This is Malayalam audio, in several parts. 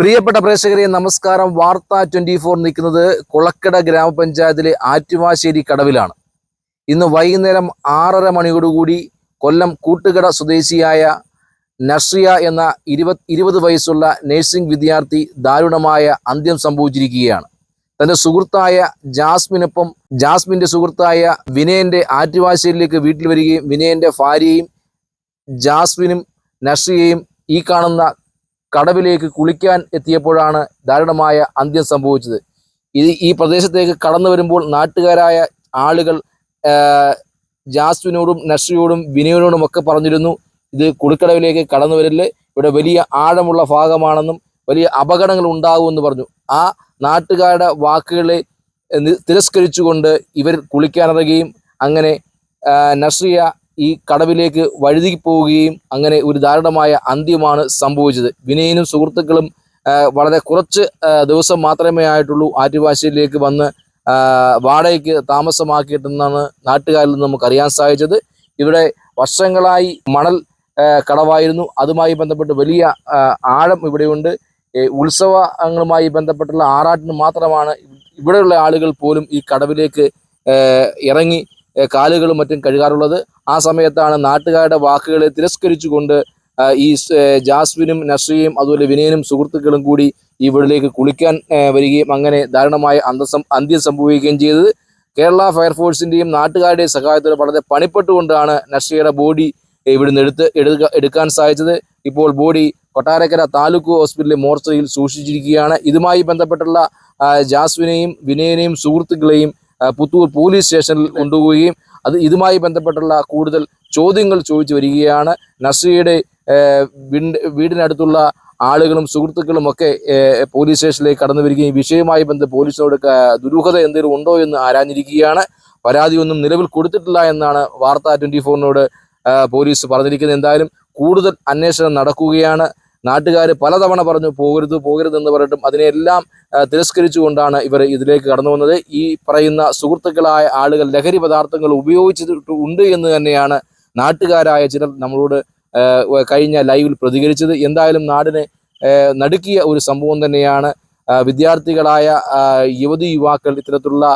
പ്രിയപ്പെട്ട പ്രേക്ഷകരെ നമസ്കാരം. വാർത്ത 24 നിൽക്കുന്നത് കുളക്കട ഗ്രാമപഞ്ചായത്തിലെ ആറ്റുവാശ്ശേരി കടവിലാണ്. ഇന്ന് വൈകുന്നേരം 6:30 മണിയോടുകൂടി കൊല്ലം കൂട്ടുകട സ്വദേശിയായ നസ്രിയ എന്ന 20 വയസ്സുള്ള നഴ്സിംഗ് വിദ്യാർത്ഥി ദാരുണമായ അന്ത്യം സംഭവിച്ചിരിക്കുകയാണ്. തൻ്റെ സുഹൃത്തായ ജാസ്മിൻ്റെ സുഹൃത്തായ വിനയൻ്റെ ആറ്റുവാശ്ശേരിയിലേക്ക് വീട്ടിൽ വരികയും വിനയൻ്റെ ഭാര്യയും ജാസ്മിനും നസ്രിയയും ഈ കാണുന്ന കടവിലേക്ക് കുളിക്കാൻ എത്തിയപ്പോഴാണ് ദാരുണമായ അന്ത്യം സംഭവിച്ചത്. ഈ പ്രദേശത്തേക്ക് കടന്നു വരുമ്പോൾ നാട്ടുകാരായ ആളുകൾ ജാസ്മിനോടും നസ്രിയോടും വിനയനോടും ഒക്കെ പറഞ്ഞിരുന്നു, ഇത് കുളിക്കടവിലേക്ക് കടന്നു വരില്ലേ, ഇവിടെ വലിയ ആഴമുള്ള ഭാഗമാണെന്നും വലിയ അപകടങ്ങൾ ഉണ്ടാകുമെന്ന് പറഞ്ഞു. ആ നാട്ടുകാരുടെ വാക്കുകളെ തിരസ്കരിച്ചുകൊണ്ട് ഇവർ കുളിക്കാനിറങ്ങുകയും അങ്ങനെ നസ്രിയ ഈ കടവിലേക്ക് വഴുതി പോവുകയും അങ്ങനെ ഒരു ദാരുണമായ അന്ത്യമാണ് സംഭവിച്ചത്. വിനയനും സുഹൃത്തുക്കളും വളരെ കുറച്ച് ദിവസം മാത്രമേ ആയിട്ടുള്ളൂ ആറ്റുവാശ്ശേരിയിലേക്ക് വന്ന് വാടകയ്ക്ക് താമസമാക്കിയിട്ടെന്നാണ് നാട്ടുകാരിൽ നിന്ന് നമുക്കറിയാൻ സാധിച്ചത്. ഇവിടെ വർഷങ്ങളായി മണൽ കടവായിരുന്നു. അതുമായി ബന്ധപ്പെട്ട് വലിയ ആഴം ഇവിടെയുണ്ട്. ഉത്സവങ്ങളുമായി ബന്ധപ്പെട്ടുള്ള ആറാട്ടിന് മാത്രമാണ് ഇവിടെയുള്ള ആളുകൾ പോലും ഈ കടവിലേക്ക് ഇറങ്ങി കാലുകളും മറ്റും കഴുകാറുള്ളത്. ആ സമയത്താണ് നാട്ടുകാരുടെ വാക്കുകളെ തിരസ്കരിച്ചുകൊണ്ട് ഈ ജാസ്മിനും നസ്രിയയും അതുപോലെ വിനയനും സുഹൃത്തുക്കളും കൂടി ഈ വീട്ടിലേക്ക് കുളിക്കാൻ വരികയും അങ്ങനെ ദാരുണമായ അന്ത്യം സംഭവിക്കുകയും ചെയ്തത്. കേരള ഫയർഫോഴ്സിൻ്റെയും നാട്ടുകാരുടെയും സഹായത്തോടെ വളരെ പണിപ്പെട്ടുകൊണ്ടാണ് നസ്രിയയുടെ ബോഡി ഇവിടുന്ന് എടുക്കാൻ സാധിച്ചത്. ഇപ്പോൾ ബോഡി കൊട്ടാരക്കര താലൂക്ക് ഹോസ്പിറ്റലിലെ മോർച്ചറിയിൽ സൂക്ഷിച്ചിരിക്കുകയാണ്. ഇതുമായി ബന്ധപ്പെട്ടുള്ള ജാസ്മിനെയും വിനയനെയും സുഹൃത്തുക്കളെയും പുത്തൂർ പോലീസ് സ്റ്റേഷനിൽ കൊണ്ടുപോവുകയും ഇതുമായി ബന്ധപ്പെട്ടുള്ള കൂടുതൽ ചോദ്യങ്ങൾ ചോദിച്ചു വരികയാണ്. നസ്രിയയുടെ വീടിനടുത്തുള്ള ആളുകളും സുഹൃത്തുക്കളും ഒക്കെ പോലീസ് സ്റ്റേഷനിലേക്ക് കടന്നു വരികയും വിഷയവുമായി ബന്ധപ്പെട്ട് പോലീസിനോട് ദുരൂഹത എന്തെങ്കിലും ഉണ്ടോ എന്ന് ആരാഞ്ഞിരിക്കുകയാണ്. പരാതിയൊന്നും നിലവിൽ കൊടുത്തിട്ടില്ല എന്നാണ് വാർത്ത 24 പോലീസ് പറഞ്ഞിരിക്കുന്നത്. എന്തായാലും കൂടുതൽ അന്വേഷണം നടക്കുകയാണ്. നാട്ടുകാർ പലതവണ പറഞ്ഞു പോകരുതെന്ന് പറഞ്ഞിട്ടും അതിനെല്ലാം തിരസ്കരിച്ചുകൊണ്ടാണ് ഇവർ ഇതിലേക്ക് കടന്നു വന്നത്. ഈ പറയുന്ന സുഹൃത്തുക്കളായ ആളുകൾ ലഹരി പദാർത്ഥങ്ങൾ ഉപയോഗിച്ചിട്ടുണ്ട് എന്ന് തന്നെയാണ് നാട്ടുകാരായ ചിലർ നമ്മളോട് കഴിഞ്ഞ ലൈവിൽ പ്രതികരിച്ചത്. എന്തായാലും നാടിനെ നടുക്കിയ ഒരു സംഭവം തന്നെയാണ്. വിദ്യാർത്ഥികളായ യുവതി യുവാക്കൾ ഇത്തരത്തിലുള്ള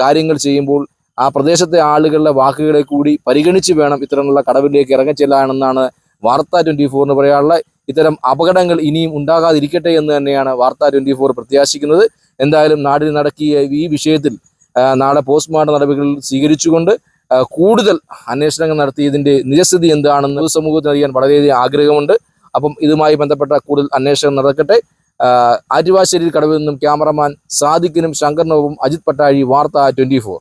കാര്യങ്ങൾ ചെയ്യുമ്പോൾ ആ പ്രദേശത്തെ ആളുകളുടെ വാക്കുകളെ കൂടി പരിഗണിച്ച് വേണം ഇത്തരമുള്ള കടവിലേക്ക് ഇറങ്ങിച്ചെല്ലാനെന്നാണ് വാർത്ത 24 പറയാനുള്ള. ഇത്തരം അപകടങ്ങൾ ഇനിയും ഉണ്ടാകാതിരിക്കട്ടെ എന്ന് തന്നെയാണ് വാർത്ത 24 പ്രത്യാശിക്കുന്നത്. എന്തായാലും നാടിന് നടക്കിയ ഈ വിഷയത്തിൽ നാളെ പോസ്റ്റ്മോർട്ടം നടപടികൾ സ്വീകരിച്ചുകൊണ്ട് കൂടുതൽ അന്വേഷണങ്ങൾ നടത്തി ഇതിൻ്റെ നിജസ്ഥിതി എന്താണെന്ന് സമൂഹത്തിന് അറിയാൻ വളരെയധികം ആഗ്രഹമുണ്ട്. അപ്പം ഇതുമായി ബന്ധപ്പെട്ട കൂടുതൽ അന്വേഷണം നടക്കട്ടെ. ആറ്റുവാശ്ശേരി കടവിൽ നിന്നും ക്യാമറമാൻ സാദിഖിനും ശങ്കറിനൊപ്പം അജിത് പട്ടാഴി, വാർത്ത 24.